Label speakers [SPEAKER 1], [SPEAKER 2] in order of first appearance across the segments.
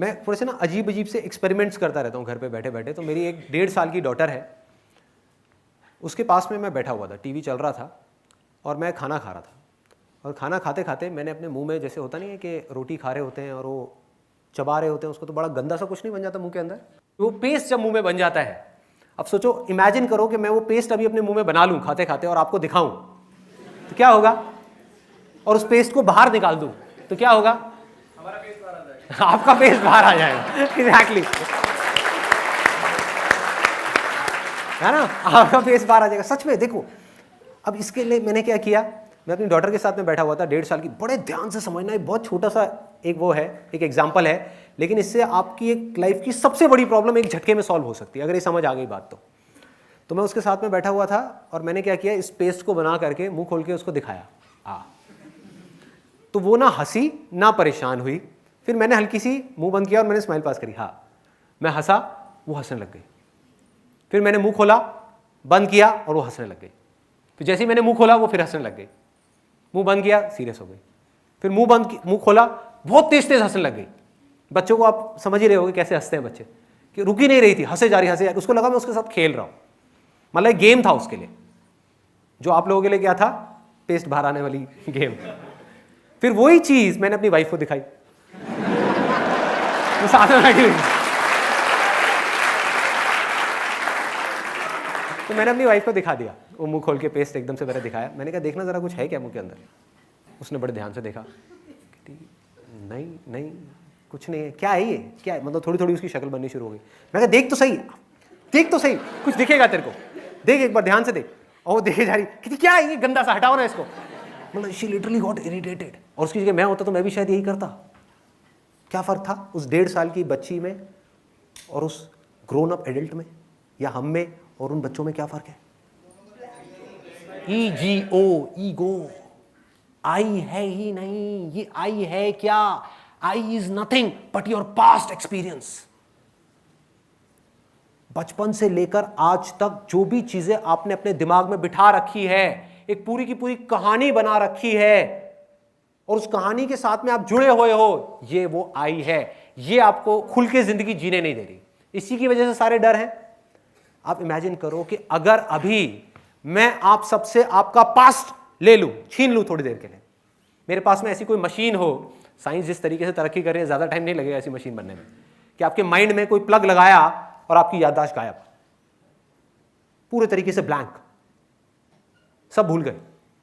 [SPEAKER 1] मैं थोड़े से ना अजीब अजीब से एक्सपेरिमेंट्स करता रहता हूँ घर पे बैठे बैठे। तो मेरी एक 1.5 साल की डॉटर है, उसके पास में मैं बैठा हुआ था, टीवी चल रहा था और मैं खाना खा रहा था। और खाना खाते खाते मैंने अपने मुंह में, जैसे होता नहीं है कि रोटी खा रहे होते हैं और वो चबा रहे होते हैं उसको, तो बड़ा गंदा सा कुछ नहीं बन जाता मुंह के अंदर, वो पेस्ट जब मुंह में बन जाता है। अब सोचो, इमेजिन करो कि मैं वो पेस्ट अभी अपने मुंह में बना लूँ खाते खाते और आपको दिखाऊं तो क्या होगा, और उस पेस्ट को बाहर निकाल दूं तो क्या होगा? हमारा पेस्ट बाहर आ जाएगा, आपका पेस्ट बाहर आ जाएगा। एग्जैक्टली, है ना, आपका पेस्ट बाहर आ जाएगा सच में। देखो, अब इसके लिए मैंने क्या किया, मैं अपनी डॉटर के साथ में बैठा हुआ था, 1.5 साल की। बड़े ध्यान से समझना, है बहुत छोटा सा एक वो है, एक एग्जाम्पल है, लेकिन इससे आपकी एक लाइफ की सबसे बड़ी प्रॉब्लम एक झटके में सॉल्व हो सकती है अगर ये समझ आ गई बात तो मैं उसके साथ में बैठा हुआ था और मैंने क्या किया, इस पेस्ट को बना करके मुंह खोल के उसको दिखाया। तो वो ना हंसी ना परेशान हुई। फिर मैंने हल्की सी मुंह बंद किया और मैंने स्माइल पास करी, हाँ। मैं हंसा, वो हंसने लग गई। फिर मैंने मुंह खोला, बंद किया और वो हंसने लग गई। फिर जैसे ही मैंने मुंह खोला वो फिर हंसने लग गई। मुंह बंद किया, सीरियस हो गई। फिर मुंह खोला, बहुत तेज तेज हंसने लग गई। बच्चों को आप समझ ही रहे होगे कैसे हंसते हैं बच्चे, कि रुक ही नहीं रही थी, हंसे जा रही। उसको लगा मैं उसके साथ खेल रहा हूं, मतलब एक गेम था उसके लिए, जो आप लोगों के लिए क्या था, पेस्ट बाहर आने वाली गेम। फिर वही चीज मैंने अपनी वाइफ को दिखाई, वो साथ में बैठी हुई। तो मैंने अपनी वाइफ को दिखा दिया, वो मुंह खोल के पेस्ट एकदम से मैंने दिखाया। मैंने कहा देखना जरा कुछ है क्या मुंह के अंदर। उसने बड़े ध्यान से देखा, नहीं नहीं कुछ नहीं है। क्या है ये, क्या है, मतलब थोड़ी थोड़ी उसकी शक्ल बननी शुरू हो गई। मैं कहा देख तो सही, देख तो सही, कुछ दिखेगा तेरे को, देख एक बार ध्यान से देख। और वो देखे जा रही, कि क्या है ये गंदा सा, हटाओ ना इसको। मतलब शी लिटरली गॉट इरिटेटेड। और उसकी जगह मैं होता तो मैं भी शायद यही करता। क्या फर्क था उस 1.5 साल की बच्ची में और उस ग्रोन अप एडल्ट में, या हम में और उन बच्चों में क्या फर्क है? Ego, ego. आई है ही नहीं, ये आई है क्या? I is nothing but your past experience. बचपन से लेकर आज तक जो भी चीजें आपने अपने दिमाग में बिठा रखी है, एक पूरी की पूरी कहानी बना रखी है, और उस कहानी के साथ में आप जुड़े हुए हो, ये वो आई है। ये आपको खुल के जिंदगी जीने नहीं दे रही। इसी की वजह से सारे डर हैं। आप इमेजिन करो कि अगर अभी मैं आप सबसे आपका पास्ट ले लूं, छीन लूं थोड़ी देर के लिए, मेरे पास में ऐसी कोई मशीन हो, साइंस जिस तरीके से तरक्की कर रही है, ज्यादा टाइम नहीं लगेगा ऐसी मशीन बनने में, कि आपके माइंड में कोई प्लग लगाया और आपकी याददाश्त गायब, पूरे तरीके से ब्लैंक, सब भूल गए,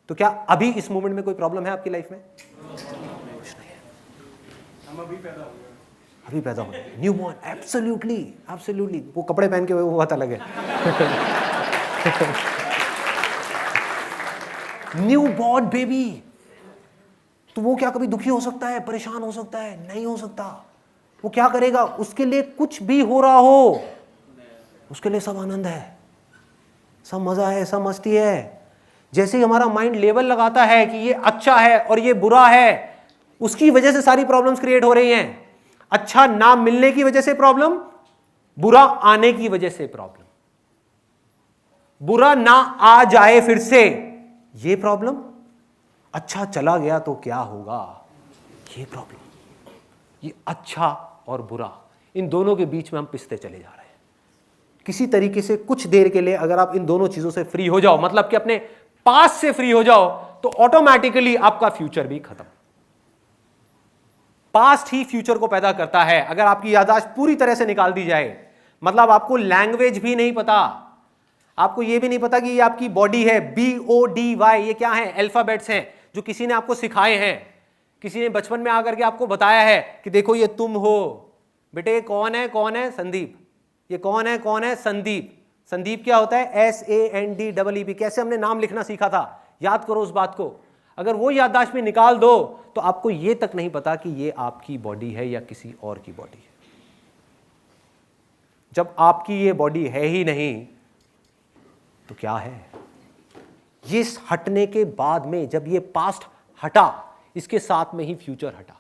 [SPEAKER 1] तो क्या अभी इस मोमेंट में कोई प्रॉब्लम है आपकी लाइफ में? कुछ नहीं है। हम अभी पैदा हो न्यू बॉर्न। Absolutely, absolutely. वो कपड़े पहन के वो बात अलग है। New born baby. तो वो क्या कभी दुखी हो सकता है, परेशान हो सकता है? नहीं हो सकता। वो क्या करेगा, उसके लिए कुछ भी हो रहा हो, उसके लिए सब आनंद है, सब मजा है, सब मस्ती है। जैसे ही हमारा माइंड लेवल लगाता है कि ये अच्छा है और ये बुरा है, उसकी वजह से सारी प्रॉब्लम्स क्रिएट हो रही हैं। अच्छा ना मिलने की वजह से प्रॉब्लम, बुरा आने की वजह से प्रॉब्लम, बुरा ना आ जाए फिर से ये प्रॉब्लम, अच्छा चला गया तो क्या होगा ये प्रॉब्लम। ये अच्छा और बुरा, इन दोनों के बीच में हम पिसते चले जा रहे हैं। किसी तरीके से कुछ देर के लिए अगर आप इन दोनों चीजों से फ्री हो जाओ, मतलब कि अपने पास्ट से फ्री हो जाओ, तो ऑटोमेटिकली आपका फ्यूचर भी खत्म। पास्ट ही फ्यूचर को पैदा करता है। अगर आपकी याददाश्त पूरी तरह से निकाल दी जाए, मतलब आपको लैंग्वेज भी नहीं पता, आपको यह भी नहीं पता कि ये आपकी बॉडी है, BODY, ये क्या है? अल्फाबेट्स हैं जो किसी ने आपको सिखाए हैं, किसी ने बचपन में आकर के आपको बताया है कि देखो ये तुम हो बेटे। कौन है? कौन है? संदीप। ये कौन है? कौन है? संदीप। संदीप क्या होता है? SANDEEP। कैसे हमने नाम लिखना सीखा था, याद करो उस बात को। अगर वो याददाश्त में निकाल दो तो आपको ये तक नहीं पता कि ये आपकी बॉडी है या किसी और की बॉडी है। जब आपकी ये बॉडी है ही नहीं तो क्या है? ये हटने के बाद में, जब ये पास्ट हटा, इसके साथ में ही फ्यूचर हटा।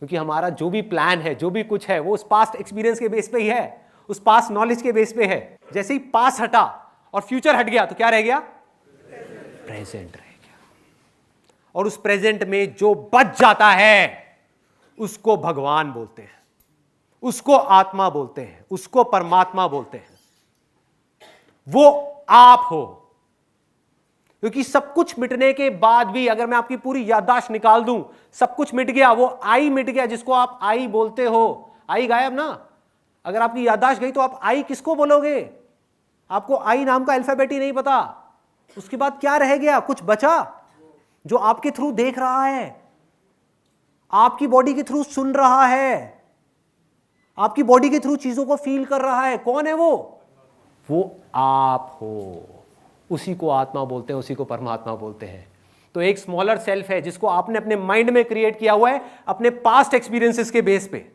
[SPEAKER 1] क्योंकि हमारा जो भी प्लान है, जो भी कुछ है, वो उस पास्ट एक्सपीरियंस के बेस पे ही है, उस पास्ट नॉलेज के बेस पे है। जैसे ही पास्ट हटा और फ्यूचर हट गया तो क्या रह गया? प्रेजेंट रह गया। और उस प्रेजेंट में जो बच जाता है उसको भगवान बोलते हैं। उसको आत्मा बोलते हैं, उसको परमात्मा बोलते हैं। वो आप हो। क्योंकि सब कुछ मिटने के बाद भी अगर मैं आपकी पूरी याददाश्त निकाल दूं, सब कुछ मिट गया, वो आई मिट गया जिसको आप आई बोलते हो, आई गायब ना। अगर आपकी याददाश्त गई तो आप आई किसको बोलोगे? आपको आई नाम का अल्फाबेट ही नहीं पता। उसके बाद क्या रह गया? कुछ बचा जो आपके थ्रू देख रहा है, आपकी बॉडी के थ्रू सुन रहा है, आपकी बॉडी के थ्रू चीजों को फील कर रहा है। कौन है वो आप हो। उसी को आत्मा बोलते हैं, उसी को परमात्मा बोलते हैं। तो एक स्मॉलर सेल्फ है जिसको आपने अपने माइंड में क्रिएट किया हुआ है अपने पास्ट एक्सपीरियंसेस के बेस पे,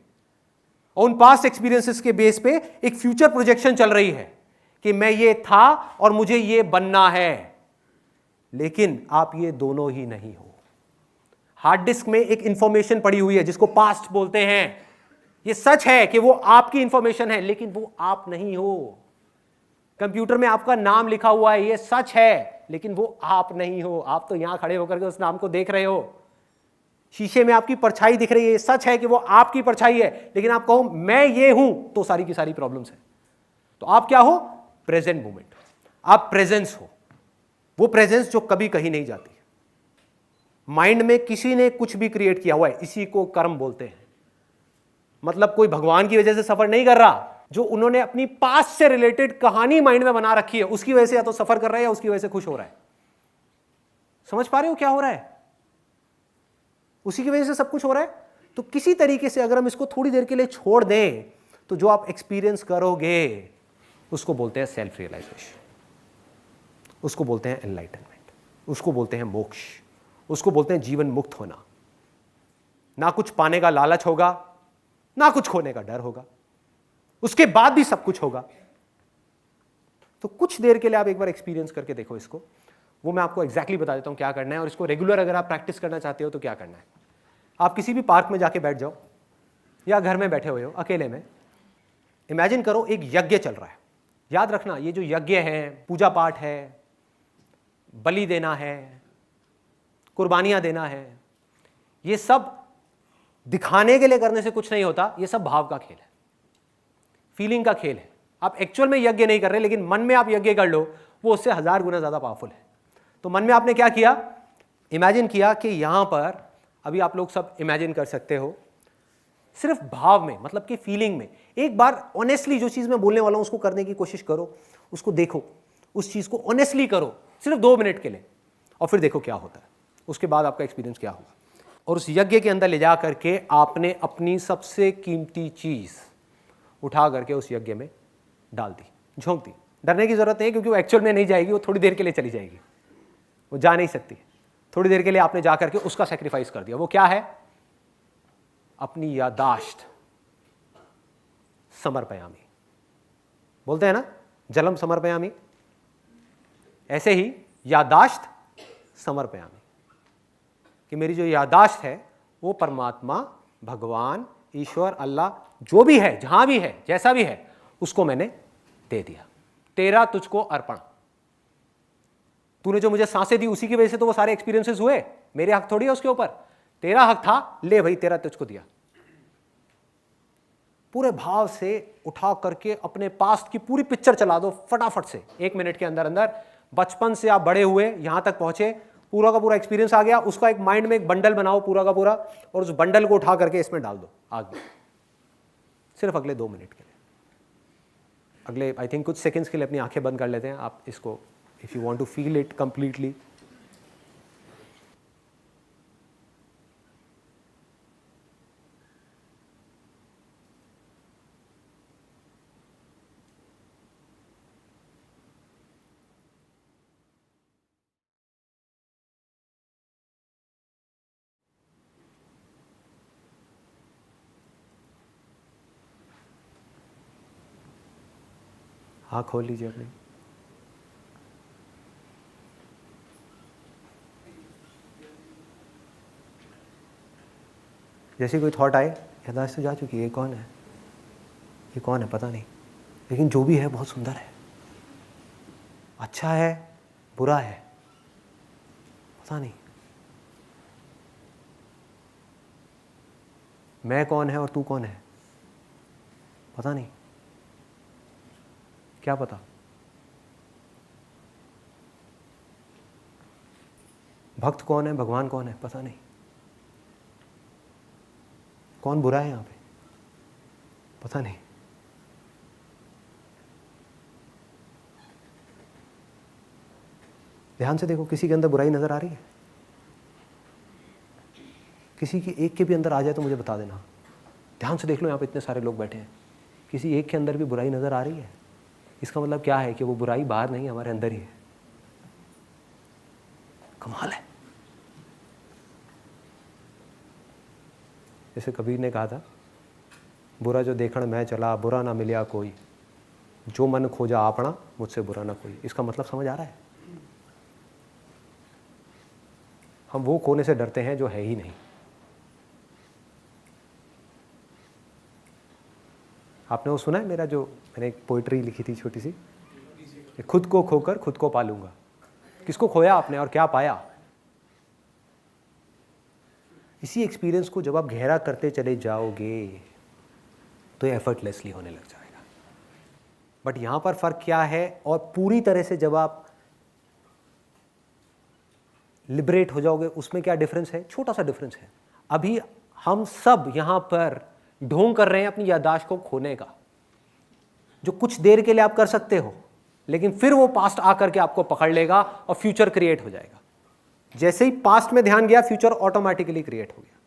[SPEAKER 1] और उन पास्ट एक्सपीरियंसेस के बेस पे एक फ्यूचर प्रोजेक्शन चल रही है कि मैं ये था और मुझे ये बनना है। लेकिन आप ये दोनों ही नहीं हो। हार्ड डिस्क में एक इंफॉर्मेशन पड़ी हुई है जिसको पास्ट बोलते हैं। ये सच है कि वो आपकी इंफॉर्मेशन है, लेकिन वो आप नहीं हो। कंप्यूटर में आपका नाम लिखा हुआ है, ये सच है, लेकिन वो आप नहीं हो। आप तो यहां खड़े होकर के उस नाम को देख रहे हो। शीशे में आपकी परछाई दिख रही है, ये सच है कि वो आपकी परछाई है, लेकिन आप कहो मैं ये हूं, तो सारी की सारी प्रॉब्लम्स है। तो आप क्या हो? Present moment. आप प्रेजेंस हो। वो प्रेजेंस जो कभी कहीं नहीं जाती। माइंड में किसी ने कुछ भी क्रिएट किया हुआ है, इसी को कर्म बोलते हैं। मतलब कोई भगवान की वजह से सफर नहीं कर रहा, जो उन्होंने अपनी पास्ट से रिलेटेड कहानी माइंड में बना रखी है, उसकी वजह से या तो सफर कर रहा है या उसकी वजह से खुश हो रहा है। समझ पा रहे हो क्या हो रहा है? उसी की वजह से सब कुछ हो रहा है। तो किसी तरीके से अगर हम इसको थोड़ी देर के लिए छोड़ दें, तो जो आप एक्सपीरियंस करोगे उसको बोलते हैं सेल्फ रियलाइजेशन, उसको बोलते हैं एनलाइटनमेंट, उसको बोलते हैं मोक्ष, उसको बोलते हैं जीवन मुक्त होना। ना कुछ पाने का लालच होगा, ना कुछ खोने का डर होगा, उसके बाद भी सब कुछ होगा। तो कुछ देर के लिए आप एक बार एक्सपीरियंस करके देखो इसको। वो मैं आपको एग्जैक्टली बता देता हूं क्या करना है, और इसको रेगुलर अगर आप प्रैक्टिस करना चाहते हो तो क्या करना है। आप किसी भी पार्क में जाके बैठ जाओ, या घर में बैठे हुए हो अकेले में, इमेजिन करो एक यज्ञ चल रहा है। याद रखना, ये जो यज्ञ है, पूजा पाठ है, बलि देना है, कुर्बानियां देना है, ये सब दिखाने के लिए करने से कुछ नहीं होता। ये सब भाव का खेल है, फीलिंग का खेल है। आप एक्चुअल में यज्ञ नहीं कर रहे, लेकिन मन में आप यज्ञ कर लो, वो उससे 1000 गुना ज्यादा पावरफुल है। तो मन में आपने क्या किया? इमेजिन किया कि यहां पर, अभी आप लोग सब इमेजिन कर सकते हो, सिर्फ भाव में, मतलब कि फीलिंग में एक बार ऑनेस्टली जो चीज मैं बोलने वाला हूं उसको करने की कोशिश करो, उसको देखो, उस चीज को ऑनेस्टली करो सिर्फ 2 मिनट के लिए, और फिर देखो क्या होता है। उसके बाद आपका एक्सपीरियंस क्या होगा। और उस यज्ञ के अंदर ले जा करके आपने अपनी सबसे कीमती चीज उठा करके उस यज्ञ में डाल दी, झोंक दी। डरने की जरूरत नहीं, क्योंकि वो एक्चुअल में नहीं जाएगी, वो थोड़ी देर के लिए चली जाएगी, वो जा नहीं सकती। थोड़ी देर के लिए आपने जा करके उसका सेक्रीफाइस कर दिया। वो क्या है? अपनी यादाश्त समर्पयामी। बोलते हैं ना, जलम समर्पयामी, ऐसे ही यादाश्त समर्पयामी, कि मेरी जो यादाश्त है वो परमात्मा, भगवान, ईश्वर, अल्लाह, जो भी है, जहां भी है, जैसा भी है, उसको मैंने दे दिया। तेरा तुझको अर्पण। तूने जो मुझे सांसें दी उसी की वजह से तो वो सारे एक्सपीरियंसेस हुए। मेरे हक थोड़ी है उसके ऊपर, तेरा हक था, ले भाई तेरा तुझको दिया। पूरे भाव से उठा करके अपने पास्ट की पूरी पिक्चर चला दो फटाफट से, 1 मिनट के अंदर अंदर। बचपन से आप बड़े हुए, यहां तक पहुंचे, पूरा का पूरा एक्सपीरियंस आ गया, उसका एक माइंड में एक बंडल बनाओ पूरा का पूरा, और उस बंडल को उठा करके इसमें डाल दो आग में, सिर्फ अगले 2 मिनट के लिए। अगले आई थिंक कुछ सेकंड्स के लिए अपनी आंखें बंद कर लेते हैं आप इसको, if you want to feel it completely. हाँ, खोल लीजिए अपनी। जैसे कोई थॉट आए, यादाश्त तो जा चुकी है, ये कौन है, ये कौन है पता नहीं, लेकिन जो भी है बहुत सुंदर है, अच्छा है, बुरा है, पता नहीं। मैं कौन है और तू कौन है, पता नहीं, क्या पता। भक्त कौन है, भगवान कौन है, पता नहीं। कौन बुरा है यहाँ पे, पता नहीं। ध्यान से देखो, किसी के अंदर बुराई नजर आ रही है? किसी की एक के भी अंदर आ जाए तो मुझे बता देना। ध्यान से देख लो, यहाँ पे इतने सारे लोग बैठे हैं, किसी एक के अंदर भी बुराई नजर आ रही है? इसका मतलब क्या है कि वो बुराई बाहर नहीं, हमारे अंदर ही है। कमाल है। जैसे कबीर ने कहा था, बुरा जो देखण मैं चला, बुरा ना मिलिया कोई, जो मन खोजा आपना, मुझसे बुरा ना कोई। इसका मतलब समझ आ रहा है? हम वो खोने से डरते हैं जो है ही नहीं। आपने वो सुना है मेरा, जो मैंने एक पोइट्री लिखी थी छोटी सी, खुद को खोकर खुद को पालूंगा। किसको खोया आपने और क्या पाया? इसी एक्सपीरियंस को जब आप गहरा करते चले जाओगे तो ये एफर्टलेसली होने लग जाएगा। बट यहां पर फर्क क्या है, और पूरी तरह से जब आप लिबरेट हो जाओगे, उसमें क्या डिफरेंस है? छोटा सा डिफरेंस है। अभी हम सब यहां पर ढोंग कर रहे हैं अपनी याददाश्त को खोने का, जो कुछ देर के लिए आप कर सकते हो, लेकिन फिर वो पास्ट आकर के आपको पकड़ लेगा और फ्यूचर क्रिएट हो जाएगा। जैसे ही पास्ट में ध्यान गया, फ्यूचर ऑटोमेटिकली क्रिएट हो गया।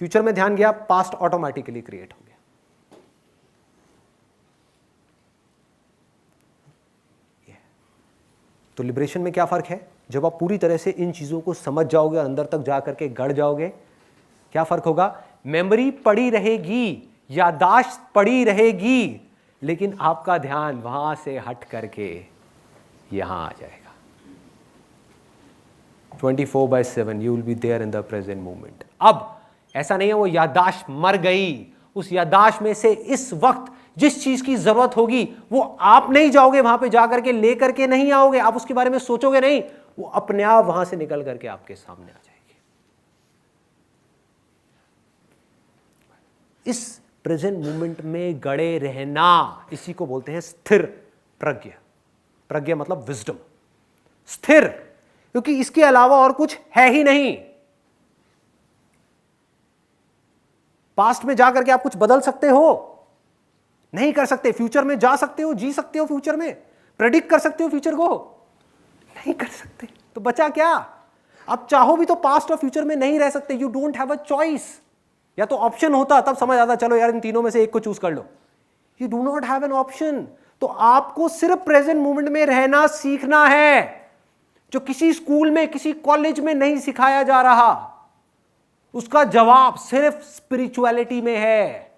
[SPEAKER 1] फ्यूचर में ध्यान गया, पास्ट ऑटोमेटिकली क्रिएट हो गया। तो लिबरेशन में क्या फर्क है? जब आप पूरी तरह से इन चीजों को समझ जाओगे, अंदर तक जा करके गड़ जाओगे, क्या फर्क होगा? मेमोरी पड़ी रहेगी, याददाश्त पड़ी रहेगी, लेकिन आपका ध्यान वहां से हट करके यहां आ जाएगा। 24/7 you will be there in the present moment. अब ऐसा नहीं है वो याददाश्त मर गई, उस याददाश्त में से इस वक्त जिस चीज की जरूरत होगी वो आप नहीं जाओगे वहां पे, जाकर के लेकर के नहीं आओगे, आप उसके बारे में सोचोगे नहीं, वो अपने आप वहां से निकल करके आपके सामने आ जाएगी। इस प्रेजेंट मोमेंट में गड़े रहना, इसी को बोलते हैं स्थिर प्रज्ञा। प्रज्ञा मतलब विजडम, स्थिर, क्योंकि इसके अलावा और कुछ है ही नहीं। पास्ट में जाकर के आप कुछ बदल सकते हो? नहीं कर सकते। फ्यूचर में जा सकते हो, जी सकते हो फ्यूचर में, प्रेडिक्ट कर सकते हो फ्यूचर को? नहीं कर सकते। तो बचा क्या? अब चाहो भी तो पास्ट और फ्यूचर में नहीं रह सकते। You don't have a choice. या तो ऑप्शन होता तब समझ आता, चलो यार इन तीनों में से एक को चूज कर लो। You do not have an option. तो आपको सिर्फ प्रेजेंट मोमेंट में रहना सीखना है, जो किसी स्कूल में, किसी कॉलेज में नहीं सिखाया जा रहा। उसका जवाब सिर्फ स्पिरिचुअलिटी में है।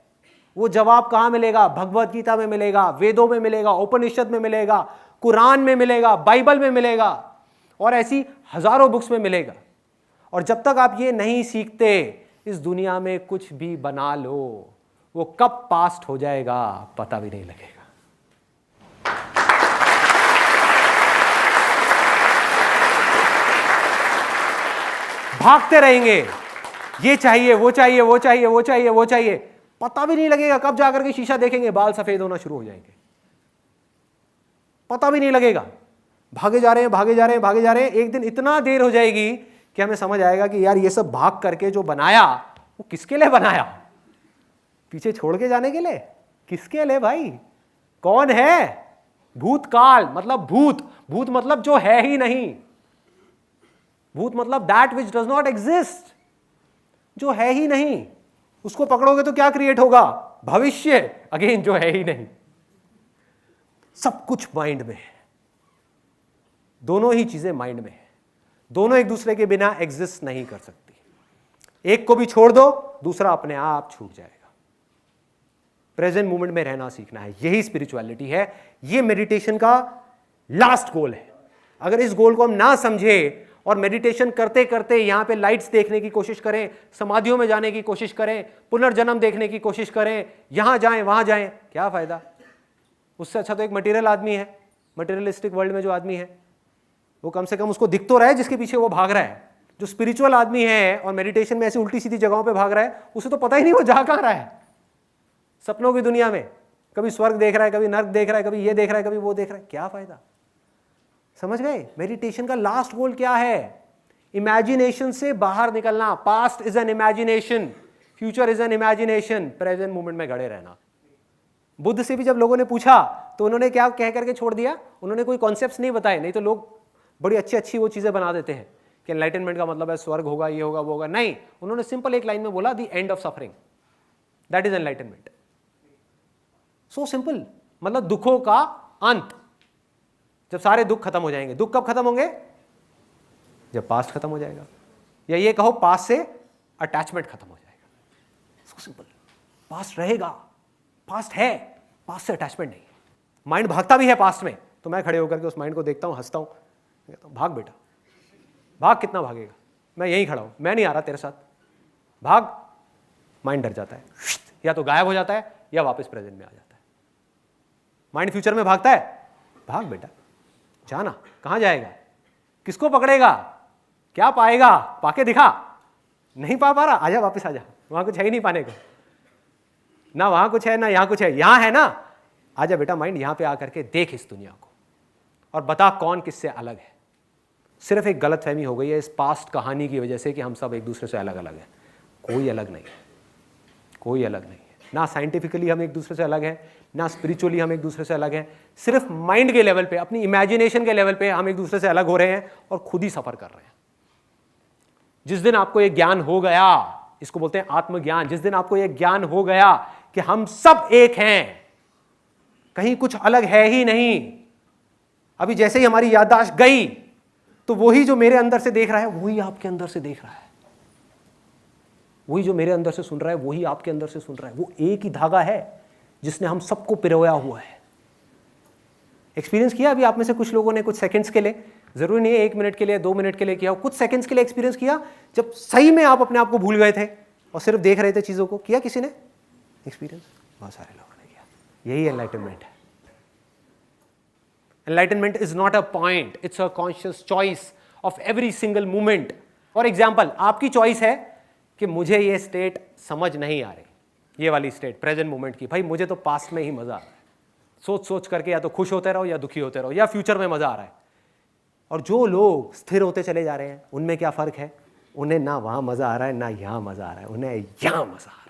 [SPEAKER 1] वो जवाब कहां मिलेगा? भगवत गीता में मिलेगा, वेदों में मिलेगा, उपनिषद में मिलेगा, कुरान में मिलेगा, बाइबल में मिलेगा, और ऐसी हजारों बुक्स में मिलेगा। और जब तक आप ये नहीं सीखते, इस दुनिया में कुछ भी बना लो, वो कब पास्ट हो जाएगा पता भी नहीं लगेगा। भागते रहेंगे, ये चाहिए, वो चाहिए, वो चाहिए, वो चाहिए, वो चाहिए, पता भी नहीं लगेगा कब जाकर के शीशा देखेंगे बाल सफेद होना शुरू हो जाएंगे, पता भी नहीं लगेगा। भागे जा रहे हैं, भागे जा रहे हैं, भागे जा रहे हैं, एक दिन इतना देर हो जाएगी कि हमें समझ आएगा कि यार ये सब भाग करके जो बनाया वो किसके लिए बनाया? पीछे छोड़ के जाने के लिए? किसके लिए भाई? कौन है? भूतकाल मतलब भूत, भूत मतलब जो है ही नहीं, भूत मतलब that which does not exist, जो है ही नहीं। उसको पकड़ोगे तो क्या क्रिएट होगा? भविष्य, अगेन जो है ही नहीं। सब कुछ माइंड में है, दोनों ही चीजें माइंड में है, दोनों एक दूसरे के बिना एग्जिस्ट नहीं कर सकती। एक को भी छोड़ दो, दूसरा अपने आप छूट जाएगा। प्रेजेंट मोमेंट में रहना सीखना है, यही स्पिरिचुअलिटी है, ये मेडिटेशन का लास्ट गोल है। अगर इस गोल को हम ना समझे और मेडिटेशन करते करते यहां पे लाइट्स देखने की कोशिश करें, समाधियों में जाने की कोशिश करें, पुनर्जन्म देखने की कोशिश करें, यहां जाएं वहां जाएं, क्या फायदा? उससे अच्छा तो एक मटेरियल आदमी है, मटेरियलिस्टिक वर्ल्ड में जो आदमी है वो कम से कम उसको दिख तो रहा है जिसके पीछे वो भाग रहा है। जो स्पिरिचुअल आदमी है और मेडिटेशन में ऐसी उल्टी सीधी जगहों पे भाग रहा है, उसे तो पता ही नहीं वो जा कहां रहा है, सपनों की दुनिया में। कभी स्वर्ग देख रहा है, कभी नर्क देख रहा है, कभी ये देख रहा है, कभी वो देख रहा है, क्या फायदा? समझ गए? मेडिटेशन का लास्ट गोल क्या है? इमेजिनेशन से बाहर निकलना। Past is an imagination, future is an imagination, present moment में गड़े रहना। बुद्ध से भी जब लोगों ने पूछा तो उन्होंने क्या कह करके छोड़ दिया? उन्होंने कोई कॉन्सेप्ट्स नहीं बताए। नहीं तो लोग बड़ी अच्छी अच्छी वो चीजें बना देते हैं कि एनलाइटनमेंट का मतलब है स्वर्ग होगा, ये होगा, वो होगा। नहीं, उन्होंने सिंपल एक लाइन में बोला, the end of suffering, that is enlightenment. So simple, मतलब दुखों का अंत, जब सारे दुख खत्म हो जाएंगे। दुख कब खत्म होंगे? जब पास्ट खत्म हो जाएगा, या ये कहो पास्ट से अटैचमेंट खत्म हो जाएगा। सो सिंपल, पास्ट रहेगा, पास्ट है, पास्ट से अटैचमेंट नहीं। माइंड भागता भी है पास्ट में, तो मैं खड़े होकर के उस माइंड को देखता हूं, हंसता हूं, कहता हूं भाग बेटा, भाग, कितना भागेगा, मैं यहीं खड़ा हूं, मैं नहीं आ रहा तेरे साथ, भाग। माइंड डर जाता है, या तो गायब हो जाता है या वापस प्रेजेंट में आ जाता है। माइंड फ्यूचर में भागता है, भाग बेटा, जाना, कहां जाएगा, किसको पकड़ेगा, क्या पाएगा, पाके दिखा, नहीं पा रहा, आजा वापस आजा, वहां कुछ है ही नहीं पाने को, ना वहां कुछ है ना यहां कुछ है, यहां है ना, आजा बेटा माइंड, यहां पे आकर के देख इस दुनिया को और बता कौन किससे अलग है। सिर्फ एक गलतफहमी हो गई है इस पास्ट कहानी की वजह से कि हम सब एक दूसरे से अलग अलग हैं। कोई अलग नहीं है, कोई अलग नहीं है। ना साइंटिफिकली हम एक दूसरे से अलग हैं, ना स्पिरिचुअली हम एक दूसरे से अलग हैं। सिर्फ माइंड के लेवल पे, अपनी इमेजिनेशन के लेवल पे हम एक दूसरे से अलग हो रहे हैं और खुद ही सफर कर रहे हैं। जिस दिन आपको ये ज्ञान हो गया, इसको बोलते हैं आत्मज्ञान, जिस दिन आपको ये ज्ञान हो गया कि हम सब एक हैं, कहीं कुछ अलग है ही नहीं। अभी जैसे ही हमारी याददाश्त गई तो वही जो मेरे अंदर से देख रहा है वही आपके अंदर से देख रहा है, वही जो मेरे अंदर से सुन रहा है वही आपके अंदर से सुन रहा है। वो एक ही धागा है जिसने हम सबको पिरोया हुआ है। एक्सपीरियंस किया अभी आप में से कुछ लोगों ने, कुछ सेकंड्स के लिए, जरूरी नहीं है 1 मिनट के लिए, 2 मिनट के लिए किया, कुछ सेकंड्स के लिए एक्सपीरियंस किया जब सही में आप अपने आप को भूल गए थे और सिर्फ देख रहे थे चीजों को। किया किसी ने एक्सपीरियंस? बहुत सारे लोगों ने किया। यही एनलाइटनमेंट है। Enlightenment is not a point, it's a conscious choice of every single moment. For example, आपकी चॉइस है कि मुझे ये स्टेट समझ नहीं आ रही, ये वाली स्टेट प्रेजेंट मोमेंट की, भाई मुझे तो पास्ट में ही मजा आ रहा है, सोच सोच करके या तो खुश होते रहो या दुखी होते रहो, या फ्यूचर में मजा आ रहा है। और जो लोग स्थिर होते चले जा रहे हैं उनमें क्या फर्क है? उन्हें ना वहां मजा आ रहा है ना यहां मजा आ रहा है, उन्हें यहां मजा आ रहा है।